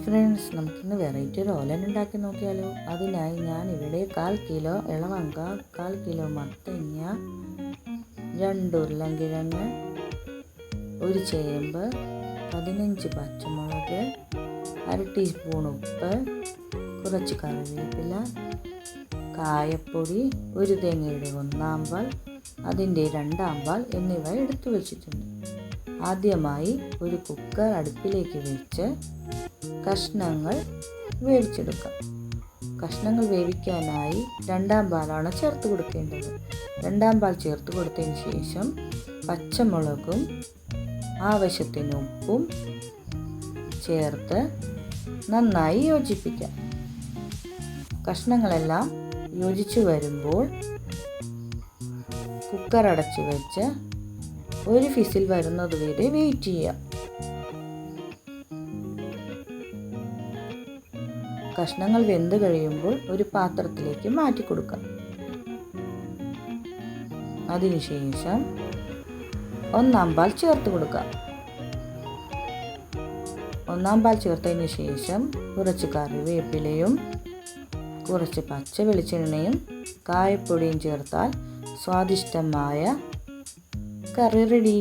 Friends, നമുക്കിന്ന് variety ഒരു ഓലൻ ഉണ്ടാക്കി നോക്കിയാലോ. അതിനായി ഞാനിവിടെ 1/4 കിലോ ഇളവങ്ക, 1/4 കിലോ മത്തങ്ങ, 2 ഉരുളൻകിഴങ്ങ്, 1 ചേമ്പ്, 15 പച്ചമുളക്, 1/2 ടീസ്പൂൺ ഉപ്പ്, കുറച്ച് കറിവേപ്പില, കായപ്പൊടി, 1 തേങ്ങയുടെ 1/4 പാൽ, അതിൻ്റെ 2/2 പാൽ എന്നിവ എടുത്തു വച്ചിട്ടുണ്ട്. ആദ്യമായി ഒരു കുക്കർ അടുപ്പിലേക്ക് വെച്ച് കഷ്ണങ്ങൾ വേവിച്ചെടുക്കാം. കഷ്ണങ്ങൾ വേവിക്കാനായി 2/2 പാലാണ് ചേർത്ത് കൊടുക്കേണ്ടത്. 2/2 പാൽ ചേർത്ത് കൊടുത്തതിന് ശേഷം പച്ചമുളകും ആവശ്യത്തിന് ഉപ്പും ചേർത്ത് നന്നായി യോജിപ്പിക്കാം. കഷ്ണങ്ങളെല്ലാം യോജിച്ചു വരുമ്പോൾ കുക്കർ അടച്ചു വെച്ച് ഒരു വിസിൽ വരുന്നത് വരെ വെയിറ്റ് ചെയ്യാം. കഷ്ണങ്ങൾ വെന്ത് കഴിയുമ്പോൾ ഒരു പാത്രത്തിലേക്ക് മാറ്റി കൊടുക്കാം. അതിനുശേഷം 1/4 പാൽ ചേർത്ത് കൊടുക്കാം. 1/4 പാൽ ചേർത്തതിന് ശേഷം കുറച്ച് കറിവേപ്പിലയും കുറച്ച് പച്ച വെളിച്ചെണ്ണയും കായപ്പൊടിയും ചേർത്താൽ സ്വാദിഷ്ടമായ കറി റെഡി.